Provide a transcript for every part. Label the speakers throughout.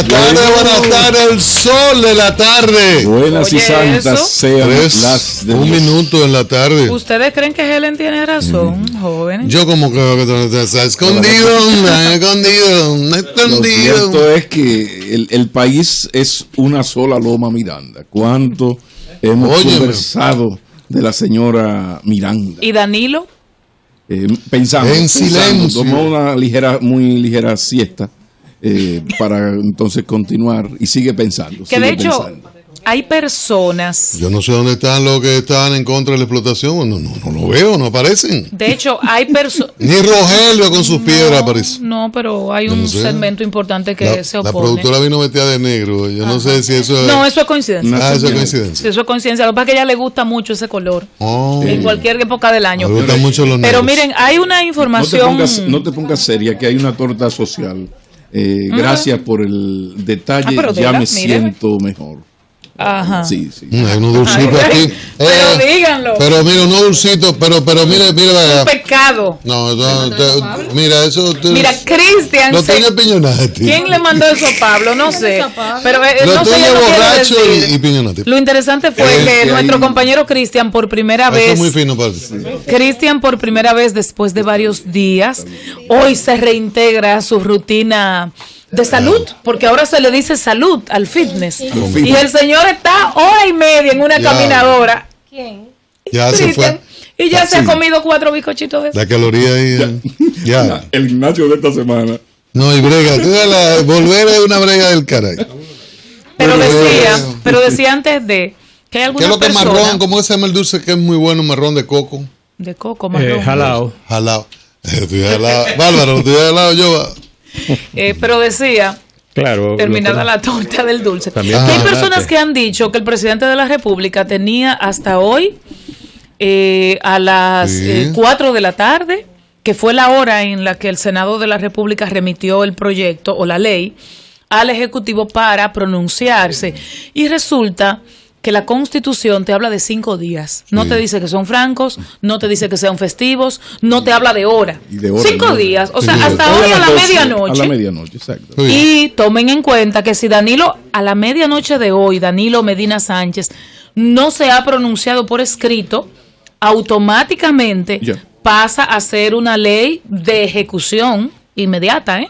Speaker 1: Buenas tardes, el sol de la tarde.
Speaker 2: Buenas y santas sean las de
Speaker 1: un
Speaker 2: Dios.
Speaker 1: Minuto en la tarde.
Speaker 3: ¿Ustedes creen que Helen tiene razón, jóvenes?
Speaker 1: Yo como creo que está escondido.
Speaker 2: Lo cierto es que el país es una sola Loma Miranda. ¿Cuánto hemos conversado de la señora Miranda?
Speaker 3: ¿Y Danilo?
Speaker 2: Pensando
Speaker 1: en silencio.
Speaker 2: Tomó una muy ligera siesta para entonces continuar y sigue pensando.
Speaker 3: Que de hecho hay personas.
Speaker 1: Yo no sé dónde están los que están en contra de la explotación. No lo veo, no aparecen.
Speaker 3: De hecho hay personas.
Speaker 1: Ni Rogelio con sus piedras aparece.
Speaker 3: No, pero hay un segmento importante que se opone.
Speaker 1: La productora vino metida de negro. Yo no sé si eso es.
Speaker 3: No, eso es coincidencia.
Speaker 1: Eso es coincidencia.
Speaker 3: Eso es coincidencia. Lo que pasa es que a ella le gusta mucho ese color. En cualquier época del año.
Speaker 1: Me gustan mucho los negros.
Speaker 3: Pero miren, hay una información.
Speaker 2: No te pongas seria, que hay una torta social. Gracias por el detalle. Ya me siento mejor.
Speaker 3: Ajá.
Speaker 2: Sí.
Speaker 1: Hay unos dulcitos aquí.
Speaker 3: Pero díganlo.
Speaker 1: Pero mira, unos dulcitos, pero mire.
Speaker 3: Un pecado.
Speaker 1: No, mira, eso.
Speaker 3: Mira, Cristian.
Speaker 1: Lo tiene Piñonati.
Speaker 3: ¿Quién le mandó eso a Pablo? No sé. Pero
Speaker 1: lo
Speaker 3: sé,
Speaker 1: tiene borracho y Piñonati.
Speaker 3: Lo interesante fue que nuestro compañero Cristian por primera vez.
Speaker 1: Eso es muy fino para
Speaker 3: Cristian por primera vez después de varios días, hoy se reintegra a su rutina de salud, porque ahora se le dice salud al fitness. Y el señor está hora y media en una caminadora.
Speaker 4: ¿Quién?
Speaker 1: Ya se fue.
Speaker 3: Y ya se ha comido 4 bizcochitos de eso.
Speaker 1: La caloría ahí. Ya.
Speaker 2: El gimnasio de esta semana.
Speaker 1: No, y brega. Volver es una brega del caray.
Speaker 3: Pero decía antes de que hay algunas
Speaker 1: ¿Qué es lo que
Speaker 3: personas.
Speaker 1: marrón? ¿Cómo se llama el dulce que es muy bueno? Marrón de coco.
Speaker 3: De coco, marrón.
Speaker 5: Jalao.
Speaker 1: Estoy jalado. Bárbaro, estoy jalado yo.
Speaker 3: Pero decía,
Speaker 5: claro,
Speaker 3: terminada la torta del dulce, que hay personas que han dicho que el presidente de la República tenía hasta hoy a las 4 de la tarde, que fue la hora en la que el Senado de la República remitió el proyecto o la ley al Ejecutivo para pronunciarse, y resulta que la Constitución te habla de 5 días. No te dice que son francos, no te dice que sean festivos, no te habla de hora. 5 días, o sea, hasta hoy a la medianoche.
Speaker 2: A la medianoche, exacto.
Speaker 3: Y tomen en cuenta que si Danilo, a la medianoche de hoy, Danilo Medina Sánchez, no se ha pronunciado por escrito, automáticamente pasa a ser una ley de ejecución inmediata,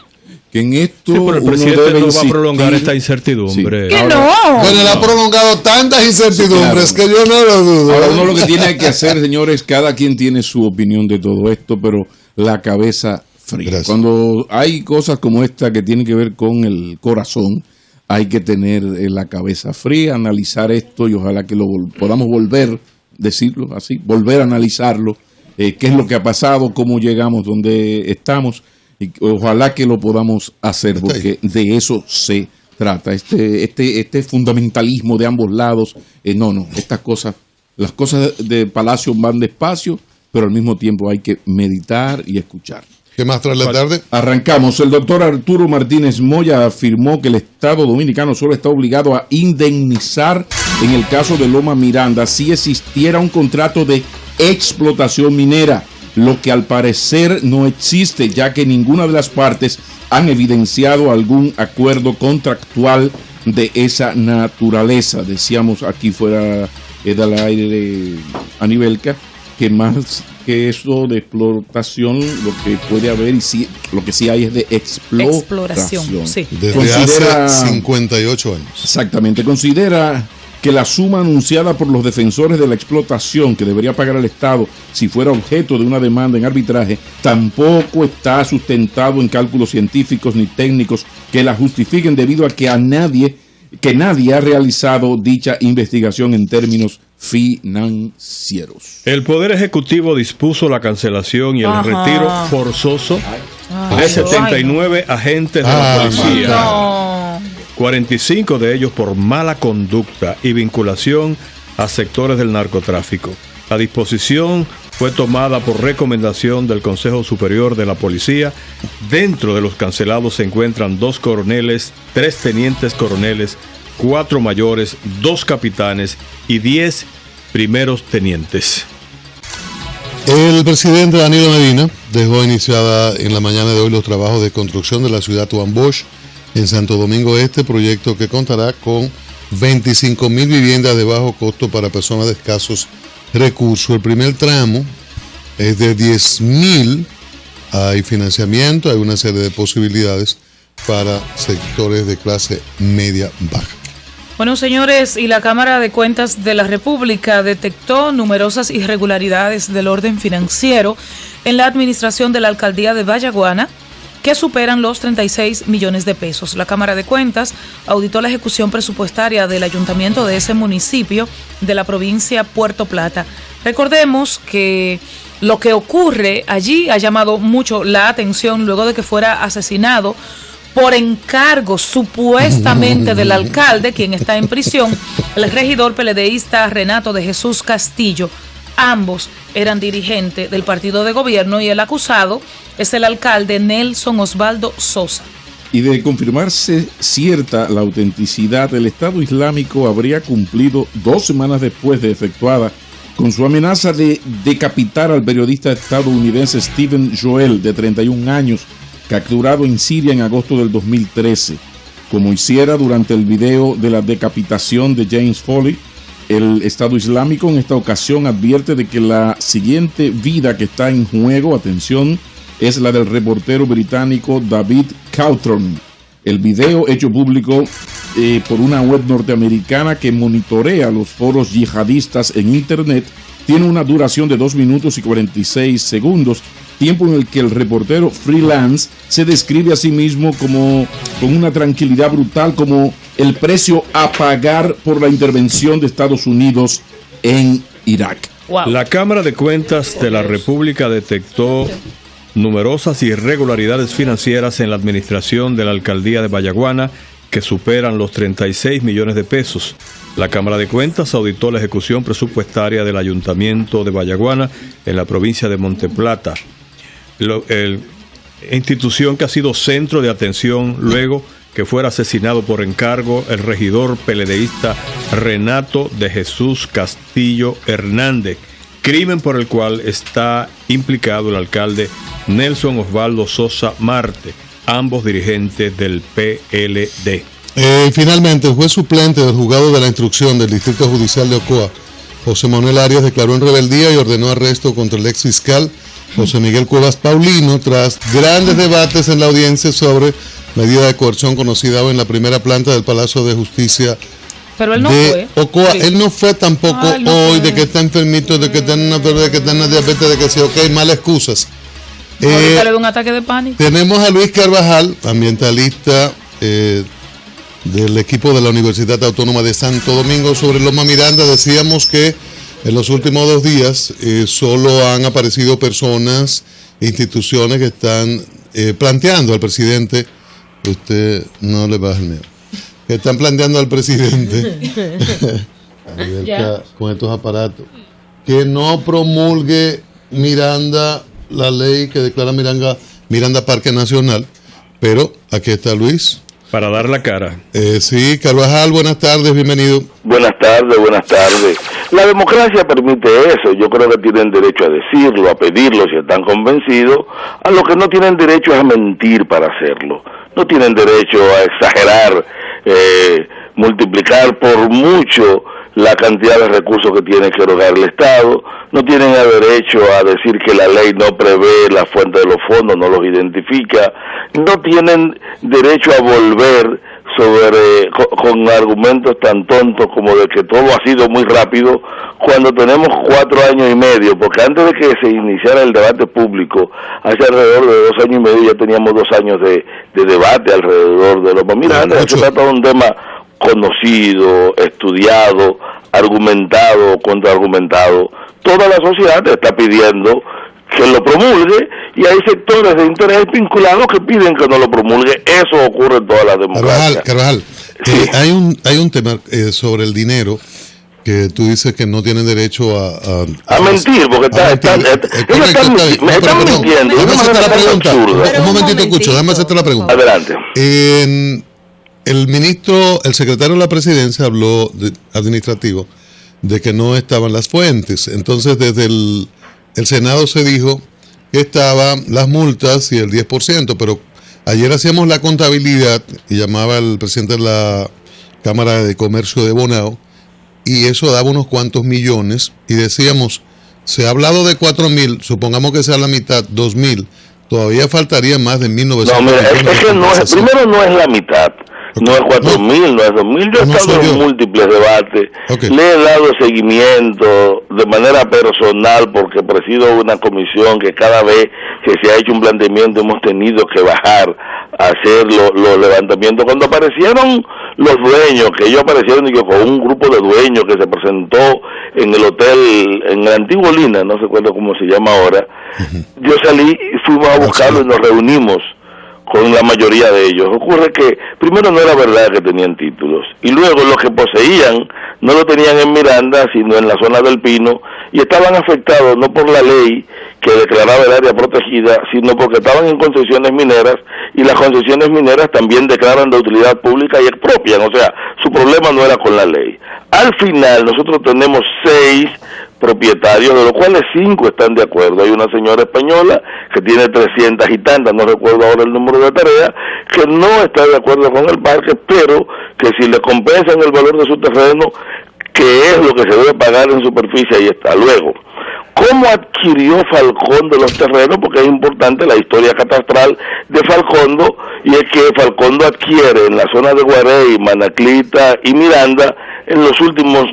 Speaker 2: Que en esto
Speaker 5: pero el presidente no va a prolongar esta incertidumbre.
Speaker 3: Que no.
Speaker 1: Bueno, él ha prolongado tantas incertidumbres que yo no lo dudo.
Speaker 2: Ahora uno lo que tiene que hacer, señores, cada quien tiene su opinión de todo esto, pero la cabeza fría. Gracias. Cuando hay cosas como esta que tienen que ver con el corazón, hay que tener la cabeza fría, analizar esto y ojalá que lo podamos volver, decirlo así, volver a analizarlo, qué es lo que ha pasado, cómo llegamos donde estamos. Y ojalá que lo podamos hacer, porque de eso se trata. Este fundamentalismo de ambos lados, estas cosas, las cosas de Palacio van despacio, pero al mismo tiempo hay que meditar y escuchar.
Speaker 1: ¿Qué más trae la tarde?
Speaker 2: Arrancamos. El doctor Arturo Martínez Moya afirmó que el Estado Dominicano solo está obligado a indemnizar en el caso de Loma Miranda si existiera un contrato de explotación minera, lo que al parecer no existe, ya que ninguna de las partes han evidenciado algún acuerdo contractual de esa naturaleza. Decíamos aquí fuera del aire a Nivelca que más que eso de explotación, lo que puede haber y lo que sí hay es de exploración.
Speaker 3: Sí.
Speaker 1: Desde hace 58 años.
Speaker 2: Exactamente. Considera que la suma anunciada por los defensores de la explotación que debería pagar el Estado si fuera objeto de una demanda en arbitraje tampoco está sustentado en cálculos científicos ni técnicos que la justifiquen, debido a que nadie ha realizado dicha investigación en términos financieros.
Speaker 5: El Poder Ejecutivo dispuso la cancelación y el retiro forzoso de 79 agentes de la policía. 45 de ellos por mala conducta y vinculación a sectores del narcotráfico. La disposición fue tomada por recomendación del Consejo Superior de la Policía. Dentro de los cancelados se encuentran 2 coroneles, 3 tenientes coroneles, 4 mayores, 2 capitanes y 10 primeros tenientes.
Speaker 1: El presidente Danilo Medina dejó iniciada en la mañana de hoy los trabajos de construcción de la ciudad Tuan Bosch en Santo Domingo Este, proyecto que contará con 25,000 viviendas de bajo costo para personas de escasos recursos. El primer tramo es de 10,000, hay financiamiento, hay una serie de posibilidades para sectores de clase media-baja.
Speaker 3: Bueno, señores, y la Cámara de Cuentas de la República detectó numerosas irregularidades del orden financiero en la administración de la alcaldía de Vallaguana, que superan los 36 millones de pesos. La Cámara de Cuentas auditó la ejecución presupuestaria del ayuntamiento de ese municipio de la provincia Puerto Plata. Recordemos que lo que ocurre allí ha llamado mucho la atención luego de que fuera asesinado por encargo supuestamente del alcalde, quien está en prisión, el regidor peledeísta Renato de Jesús Castillo. Ambos eran dirigentes del partido de gobierno y el acusado es el alcalde Nelson Osvaldo Sosa.
Speaker 2: Y de confirmarse cierta la autenticidad, el Estado Islámico habría cumplido 2 semanas después de efectuada con su amenaza de decapitar al periodista estadounidense Stephen Joel, de 31 años, capturado en Siria en agosto del 2013. Como hiciera durante el video de la decapitación de James Foley, el Estado Islámico en esta ocasión advierte de que la siguiente vida que está en juego, atención, es la del reportero británico David Cawthorne. El video, hecho público por una web norteamericana que monitorea los foros yihadistas en Internet, tiene una duración de 2 minutos y 46 segundos, tiempo en el que el reportero freelance se describe a sí mismo como con una tranquilidad brutal como el precio a pagar por la intervención de Estados Unidos en Irak.
Speaker 5: Wow. La Cámara de Cuentas de la República detectó numerosas irregularidades financieras en la administración de la alcaldía de Vallaguana que superan los 36 millones de pesos. La Cámara de Cuentas auditó la ejecución presupuestaria del Ayuntamiento de Vallaguana en la provincia de Monteplata, institución que ha sido centro de atención luego que fuera asesinado por encargo el regidor peledeísta Renato de Jesús Castillo Hernández, crimen por el cual está implicado el alcalde Nelson Osvaldo Sosa Marte, ambos dirigentes del PLD.
Speaker 1: Finalmente, el juez suplente del juzgado de la instrucción del Distrito Judicial de Ocoa, José Manuel Arias, declaró en rebeldía y ordenó arresto contra el ex fiscal José Miguel Cuevas Paulino tras grandes debates en la audiencia sobre medida de coerción conocida en la primera planta del Palacio de Justicia.
Speaker 3: Pero él no
Speaker 1: de
Speaker 3: fue.
Speaker 1: Ocoa. Sí. Él no fue tampoco hoy, de que está enfermito, de que está en una enfermedad, de que está en diabetes, de que sí, ok, malas excusas.
Speaker 3: Ahorita le da un ataque de pánico.
Speaker 1: Tenemos a Luis Carvajal, ambientalista del equipo de la Universidad Autónoma de Santo Domingo. Sobre Loma Miranda, decíamos que en los últimos 2 días solo han aparecido personas, instituciones que están planteando al presidente, usted no le baja el miedo, que están planteando al presidente con estos aparatos, que no promulgue Miranda, la ley que declara Miranda Parque Nacional. Pero aquí está Luis.
Speaker 5: Para dar la cara.
Speaker 1: Sí, Carvajal, buenas tardes, bienvenido.
Speaker 4: Buenas tardes. La democracia permite eso. Yo creo que tienen derecho a decirlo, a pedirlo si están convencidos. A lo que no tienen derecho es a mentir para hacerlo. No tienen derecho a exagerar, multiplicar por mucho la cantidad de recursos que tiene que erogar el Estado. No tienen el derecho a decir que la ley no prevé la fuente de los fondos, no los identifica. No tienen derecho a volver sobre con argumentos tan tontos como de que todo ha sido muy rápido cuando tenemos 4 años y medio, porque antes de que se iniciara el debate público, hace alrededor de 2 años y medio ya teníamos 2 años de debate alrededor de Loma Miranda. Se trata de un tema conocido, estudiado, argumentado, contraargumentado. Toda la sociedad está pidiendo que lo promulgue y hay sectores de interés vinculados que piden que no lo promulgue. Eso ocurre en todas las democracias.
Speaker 1: Carvajal, sí. hay un tema sobre el dinero que tú dices que no tienen derecho a
Speaker 4: mentir, porque me están mintiendo.
Speaker 1: Un momentito, escucho, déjame hacerte la pregunta.
Speaker 4: Adelante.
Speaker 1: El secretario de la presidencia habló administrativo de que no estaban las fuentes. Entonces, desde el Senado se dijo que estaban las multas y el 10%, pero Ayer hacíamos la contabilidad y llamaba al presidente de la Cámara de Comercio de Bonao y eso daba unos cuantos millones y decíamos, se ha hablado de 4.000, supongamos que sea la mitad, 2.000, todavía faltaría más de 1.900.
Speaker 4: No, mira, es que no es, primero no es la mitad. Okay. No es 4.000, no es 2.000. Yo he estado en múltiples debates. Okay. Le he dado seguimiento de manera personal porque presido una comisión que cada vez que se ha hecho un planteamiento hemos tenido que bajar a hacer los levantamientos. Cuando aparecieron los dueños, que ellos aparecieron con un grupo de dueños que se presentó en el hotel, en el antiguo Lina, no recuerdo cómo se llama ahora, yo salí y fuimos a buscarlo y nos reunimos con la mayoría de ellos. Ocurre que primero no era verdad que tenían títulos y luego los que poseían no lo tenían en Miranda sino en la zona del Pino y estaban afectados no por la ley que declaraba el área protegida sino porque estaban en concesiones mineras y las concesiones mineras también declaran de utilidad pública y expropian, o sea, su problema no era con la ley. Al final nosotros tenemos 6 propietarios, de los cuales 5 están de acuerdo. Hay una señora española que tiene 300 y tantas, no recuerdo ahora el número de tarea, que no está de acuerdo con el parque, pero que si le compensan el valor de su terreno, que es lo que se debe pagar en superficie, ahí está. Luego, ¿cómo adquirió Falcondo los terrenos? Porque es importante la historia catastral de Falcondo, y es que Falcondo adquiere en la zona de Guarey, Manaclita y Miranda. En los últimos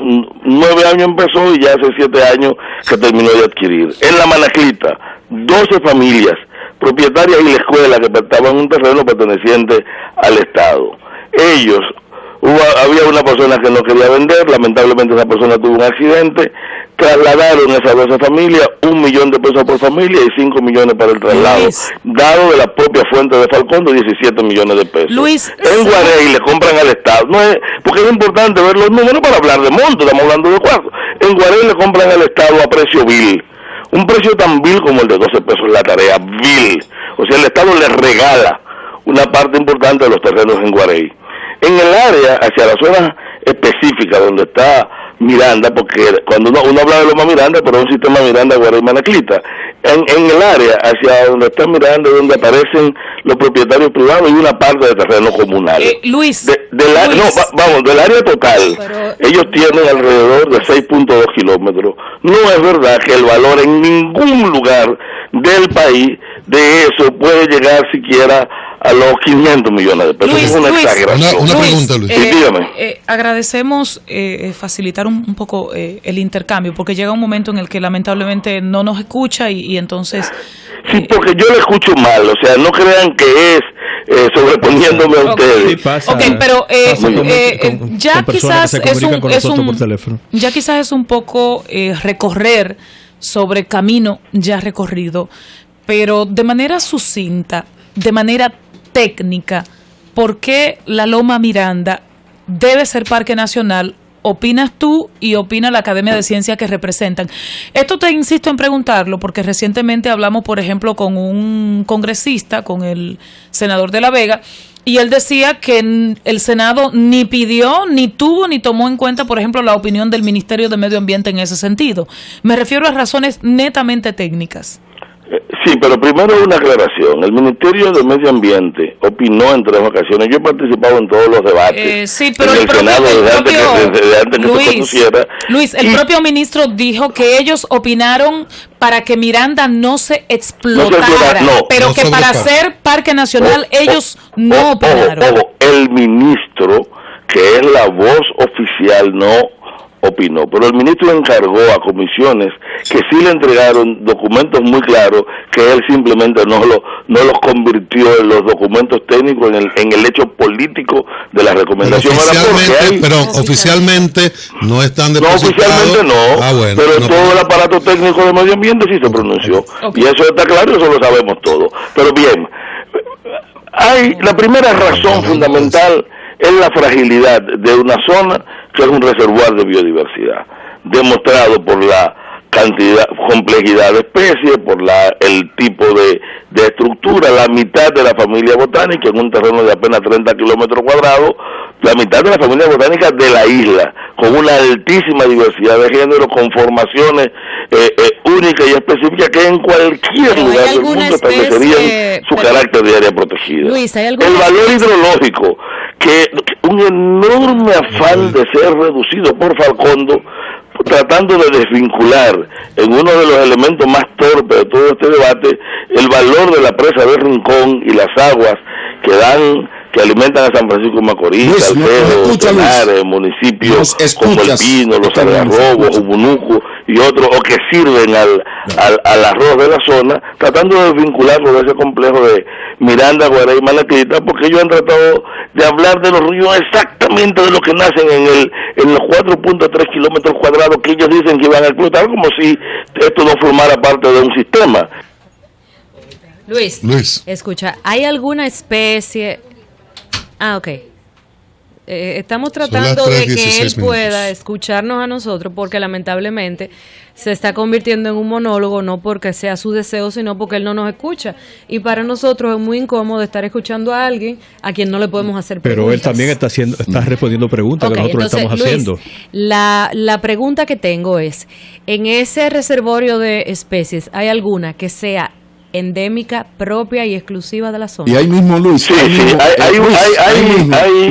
Speaker 4: 9 años empezó y ya hace 7 años que terminó de adquirir. En la Manaclita, 12 familias propietarias y la escuela que estaban en un terreno perteneciente al Estado. Ellos, había una persona que no quería vender, lamentablemente esa persona tuvo un accidente, trasladaron esas 12 familias, $1 millón por familia y 5 millones para el traslado, Luis, dado de la propia fuente de Falcondo, 17 millones de pesos.
Speaker 3: Luis,
Speaker 4: en Guarey le compran al Estado, no es, porque es importante ver los números para hablar de monto, estamos hablando de cuartos. En Guarey le compran al Estado a precio vil, un precio tan vil como el de 12 pesos la tarea, vil. O sea, el Estado le regala una parte importante de los terrenos en Guarey. En el área, hacia la zona específica donde está Miranda, porque cuando uno habla de Loma Miranda, pero es un sistema Miranda, Guarey, Manaclita. En el área, hacia donde está Miranda, donde aparecen los propietarios privados y una parte de terreno comunal.
Speaker 3: Luis.
Speaker 4: Del área total, ellos tienen alrededor de 6.2 kilómetros. No es verdad que el valor en ningún lugar del país de eso puede llegar siquiera a los 500 millones de pesos.
Speaker 3: Luis,
Speaker 4: es una exageración.
Speaker 1: Una pregunta, Luis.
Speaker 4: Sí, dígame.
Speaker 3: Agradecemos facilitar un poco el intercambio, porque llega un momento en el que lamentablemente no nos escucha y entonces...
Speaker 4: Sí, porque yo le escucho mal, o sea, no crean que es sobreponiéndome a ustedes.
Speaker 5: Sí, pasa,
Speaker 3: pero
Speaker 5: ya quizás
Speaker 3: es un poco recorrer sobre camino ya recorrido, pero de manera sucinta, de manera técnica, ¿por qué la Loma Miranda debe ser parque nacional? Opinas tú y opina la Academia de Ciencias que representan. Esto te insisto en preguntarlo porque recientemente hablamos, por ejemplo, con un congresista, con el senador de La Vega, y él decía que el Senado ni pidió, ni tuvo, ni tomó en cuenta, por ejemplo, la opinión del Ministerio de Medio Ambiente en ese sentido. Me refiero a razones netamente técnicas.
Speaker 4: Sí, pero primero una aclaración. El Ministerio de Medio Ambiente opinó en 3 ocasiones. Yo he participado en todos los debates.
Speaker 3: Sí, pero
Speaker 4: en el Senado desde antes que se conociera.
Speaker 3: Luis, el propio ministro dijo que ellos opinaron para que Miranda no se explotara, pero que para ser parque nacional ellos no opinaron.
Speaker 4: El ministro, que es la voz oficial, no opinó, pero el ministro encargó a comisiones que sí le entregaron documentos muy claros que él simplemente no los convirtió en los documentos técnicos en el hecho político de la recomendación.
Speaker 1: Pero oficialmente no están depositados.
Speaker 4: No, oficialmente no,
Speaker 1: bueno,
Speaker 4: pero todo el aparato técnico de medio ambiente sí se pronunció. Y eso está claro, eso lo sabemos todo. Pero bien, la primera razón fundamental es la fragilidad de una zona que es un reservoir de biodiversidad, demostrado por la complejidad de especies, por el tipo de estructura. La mitad de la familia botánica en un terreno de apenas 30 kilómetros cuadrados, la mitad de la familia botánica de la isla, con una altísima diversidad de género, con formaciones única y específica que en cualquier lugar del mundo establecerían su carácter de área protegida.
Speaker 6: Luis, ¿hay
Speaker 4: el valor hidrológico, que un enorme afán de ser reducido por Falcondo, tratando de desvincular en uno de los elementos más torpes de todo este debate el valor de la presa de Rincón y las aguas que alimentan a San Francisco de Macorís, Salcedo, Tenares, municipios como El Pino, Los Algarrobos, Ubunuco y otros, o que sirven al arroz de la zona, tratando de desvincularlo de ese complejo de Miranda, Guaray y Malaquita, porque ellos han tratado de hablar de los ríos exactamente de lo que nacen en los 4.3 kilómetros cuadrados que ellos dicen que iban a explotar, como si esto no formara parte de un sistema.
Speaker 6: Luis, escucha, ¿hay alguna especie? Ok. Estamos tratando de que él pueda escucharnos a nosotros, porque lamentablemente se está convirtiendo en un monólogo, no porque sea su deseo, sino porque él no nos escucha. Y para nosotros es muy incómodo estar escuchando a alguien a quien no le podemos hacer preguntas.
Speaker 5: Pero él también está respondiendo preguntas que nosotros entonces, estamos haciendo.
Speaker 6: Luis, la pregunta que tengo es, en ese reservorio de especies, ¿hay alguna que sea endémica, propia y exclusiva de la zona?
Speaker 2: Y ahí mismo, Luis.
Speaker 4: Sí,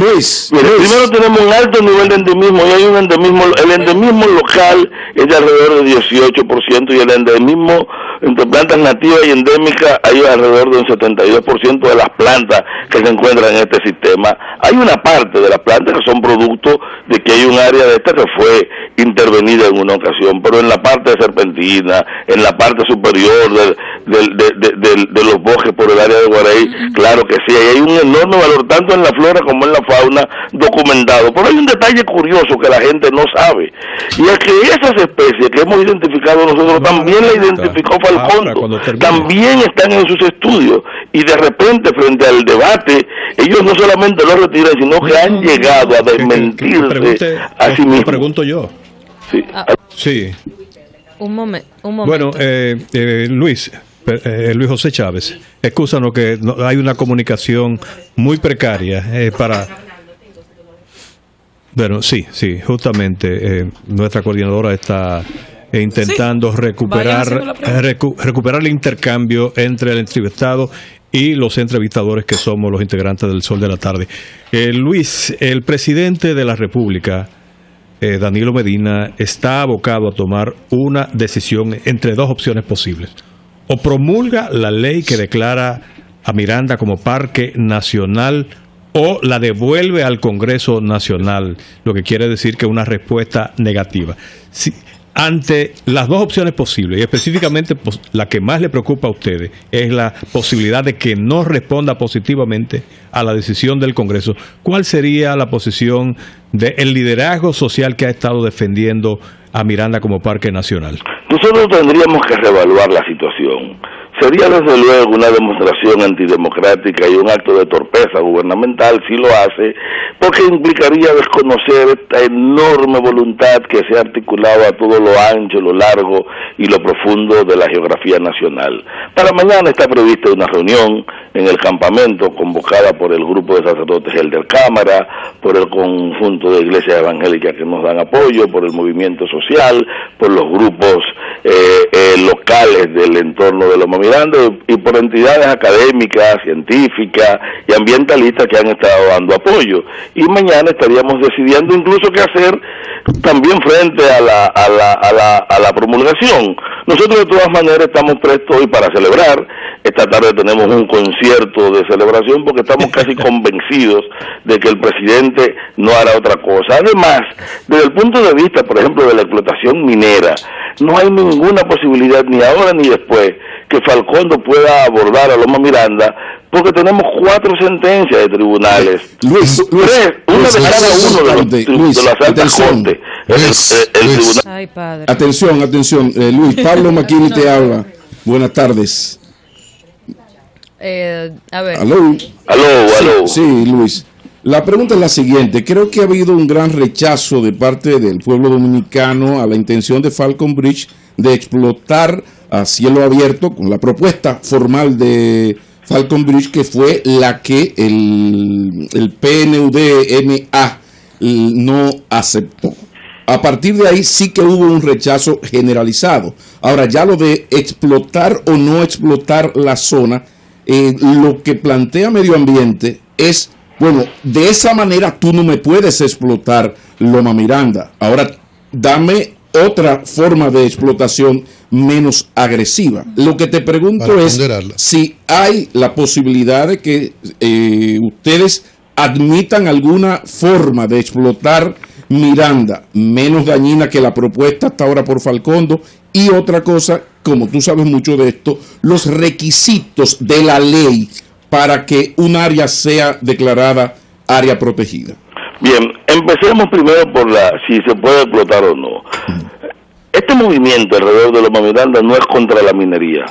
Speaker 4: Luis. Primero tenemos un alto nivel de endemismo y hay un endemismo. El endemismo local es de alrededor del 18% y el endemismo entre plantas nativas y endémicas hay alrededor de un 72% de las plantas que se encuentran en este sistema. Hay una parte de las plantas que son producto de que hay un área de esta que fue intervenida en una ocasión, pero en la parte de serpentina, en la parte superior de los bosques por el área de Guaray, claro que sí, hay un enorme valor tanto en la flora como en la fauna documentado. Pero hay un detalle curioso que la gente no sabe, y es que esas especies que hemos identificado nosotros también la identificó Falcondo, también están en sus estudios, y de repente frente al debate ellos no solamente lo retiran, sino que han llegado a desmentirse a sí mismos.
Speaker 5: Pregunto yo. Sí.
Speaker 6: Un momento.
Speaker 5: Bueno, Luis José Chávez, excúsanos que hay una comunicación muy precaria para... Bueno, sí, justamente nuestra coordinadora está intentando recuperar el intercambio entre el entrevistado y los entrevistadores que somos los integrantes del Sol de la Tarde. Luis, el presidente de la República, Danilo Medina, está abocado a tomar una decisión entre dos opciones posibles. O promulga la ley que declara a Miranda como parque nacional, o la devuelve al Congreso Nacional, lo que quiere decir que una respuesta negativa. Ante las dos opciones posibles, y específicamente la que más le preocupa a ustedes, es la posibilidad de que no responda positivamente a la decisión del Congreso, ¿cuál sería la posición del liderazgo social que ha estado defendiendo a Miranda como parque nacional?
Speaker 4: Nosotros tendríamos que reevaluar la situación. Sería desde luego una demostración antidemocrática y un acto de torpeza gubernamental si lo hace, porque implicaría desconocer esta enorme voluntad que se ha articulado a todo lo ancho, lo largo y lo profundo de la geografía nacional. Para mañana está prevista una reunión en el campamento convocada por el grupo de sacerdotes Elder Cámara, por el conjunto de iglesias evangélicas que nos dan apoyo, por el movimiento social, por los grupos locales del entorno de Loma Miranda y por entidades académicas, científicas y ambientalistas que han estado dando apoyo. Y mañana estaríamos decidiendo incluso qué hacer también frente a la promulgación. Nosotros de todas maneras estamos prestos hoy para celebrar. Esta tarde tenemos un concierto de celebración porque estamos casi convencidos de que el presidente no hará otra cosa. Además, desde el punto de vista, por ejemplo, de la explotación minera, no hay ninguna posibilidad ni ahora ni después que Falcondo pueda abordar a Loma Miranda, porque tenemos 4 sentencias de tribunales.
Speaker 2: Luis,
Speaker 4: una de cada uno de las altas cortes.
Speaker 6: Ay, padre.
Speaker 2: Atención, Luis, Pablo Maquini te habla. Buenas tardes.
Speaker 6: A ver.
Speaker 4: Aló.
Speaker 2: Sí, Luis. La pregunta es la siguiente. Creo que ha habido un gran rechazo de parte del pueblo dominicano a la intención de Falcon Bridge de explotar a cielo abierto con la propuesta formal de Falcon Bridge, que fue la que el PNUD-MA no aceptó. A partir de ahí sí que hubo un rechazo generalizado. Ahora, ya lo de explotar o no explotar la zona, lo que plantea Medio Ambiente es, bueno, de esa manera tú no me puedes explotar Loma Miranda. Ahora, dame otra forma de explotación menos agresiva. Lo que te pregunto es si hay la posibilidad de que ustedes admitan alguna forma de explotar Miranda menos dañina que la propuesta hasta ahora por Falcondo, y otra cosa, como tú sabes mucho de esto, los requisitos de la ley para que un área sea declarada área protegida.
Speaker 4: Bien, empecemos primero por si se puede explotar o no. Este movimiento alrededor de Loma Miranda no es contra la minería.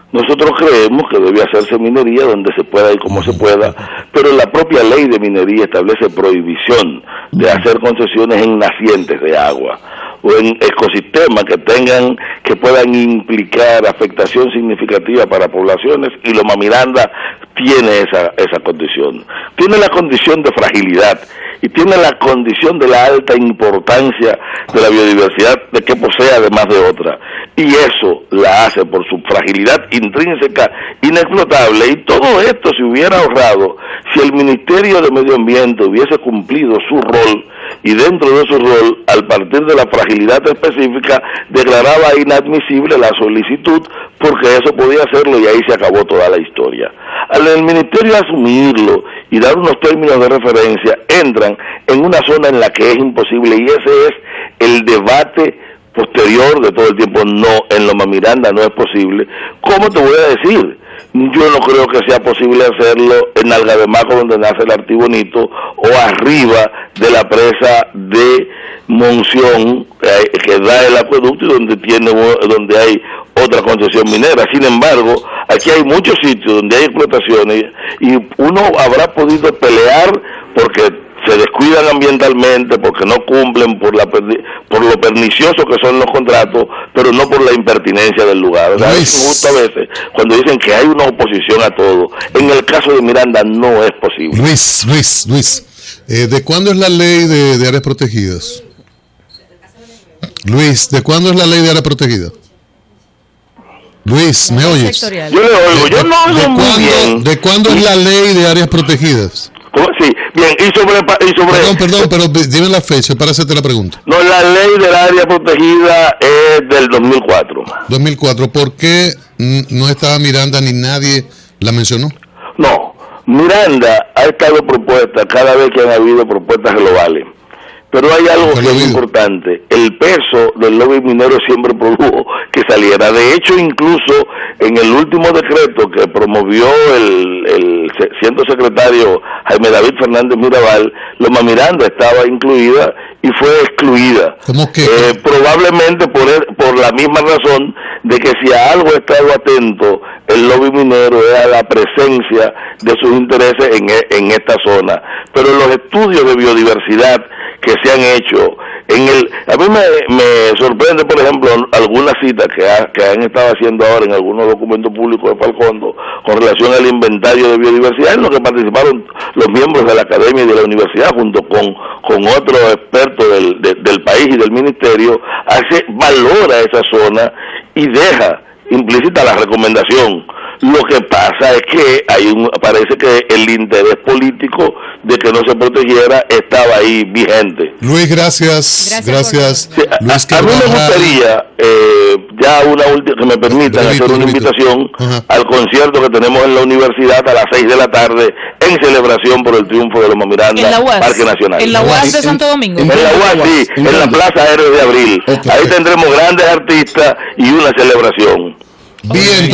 Speaker 4: Nosotros creemos que debe hacerse minería donde se pueda y como se pueda, pero la propia ley de minería establece prohibición de hacer concesiones en nacientes de agua o en ecosistemas que puedan implicar afectación significativa para poblaciones, y Loma Miranda tiene esa condición. Tiene la condición de fragilidad y tiene la condición de la alta importancia de la biodiversidad de que posee, además de otra, y eso la hace por su fragilidad intrínseca inexplotable. Y todo esto se hubiera ahorrado si el Ministerio de Medio Ambiente hubiese cumplido su rol, y dentro de su rol, al partir de la fragilidad específica, declaraba inadmisible la solicitud, porque eso podía hacerlo y ahí se acabó toda la historia. Al el Ministerio asumirlo y dar unos términos de referencia, entran en una zona en la que es imposible, y ese es el debate posterior de todo el tiempo. No, en Loma Miranda no es posible. ¿Cómo te voy a decir? Yo no creo que sea posible hacerlo en Alga de Maco, donde nace el Artibonito, o arriba de la presa de Monción, que da el acueducto, y donde hay otra concesión minera. Sin embargo, aquí hay muchos sitios donde hay explotaciones, y uno habrá podido pelear porque se descuidan ambientalmente, porque no cumplen, por lo pernicioso que son los contratos, pero no por la impertinencia del lugar. O sea, es injusto a veces cuando dicen que hay una oposición a todo. En el caso de Miranda no es posible.
Speaker 1: Luis, ¿de cuándo es la ley de áreas protegidas? Luis, ¿de cuándo es la ley de áreas protegidas? Luis, ¿me oyes?
Speaker 4: Yo le oigo, yo no oigo muy bien.
Speaker 1: ¿De cuándo es la ley de áreas protegidas?
Speaker 4: Sí, bien, y sobre
Speaker 1: Perdón, pero dime la fecha para hacerte la pregunta.
Speaker 4: No, la ley del área protegida es del 2004.
Speaker 1: 2004, ¿por qué no estaba Miranda ni nadie la mencionó?
Speaker 4: No, Miranda ha estado propuesta cada vez que han habido propuestas globales. Pero hay algo que es importante. El peso del lobby minero siempre produjo que saliera. De hecho, incluso en el último decreto que promovió el siendo secretario Jaime David Fernández Mirabal, Loma Miranda estaba incluida y fue excluida.
Speaker 1: ¿Cómo que?
Speaker 4: Probablemente por la misma razón de que si a algo ha estado atento el lobby minero es a la presencia de sus intereses en esta zona. Pero los estudios de biodiversidad que se han hecho a mí me sorprende, por ejemplo, algunas citas que han estado haciendo ahora en algunos documentos públicos de Falcondo con relación al inventario de biodiversidad, en lo que participaron los miembros de la academia y de la universidad junto con otros expertos del país y del ministerio. Valora esa zona y deja implícita la recomendación. Lo que pasa es que parece que el interés político de que no se protegiera estaba ahí vigente.
Speaker 1: Luis, gracias.
Speaker 4: Sí, Luis, a mí me gustaría, ya una última, que me permitan hacer una invitación al concierto que tenemos en la universidad a las 6 de la tarde en celebración por el triunfo de Loma Miranda, Parque Nacional.
Speaker 3: En la UAS de Santo Domingo.
Speaker 4: En la UAS, sí, en la Plaza Héroes de Abril. Ahí tendremos grandes artistas y una celebración.
Speaker 1: Bien,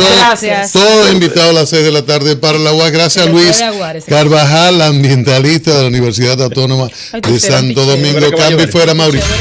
Speaker 1: todos invitados a las 6 de la tarde para la UAS. Gracias a Luis Carvajal, ambientalista de la Universidad Autónoma de Santo Domingo. Cambio y fuera, Mauricio.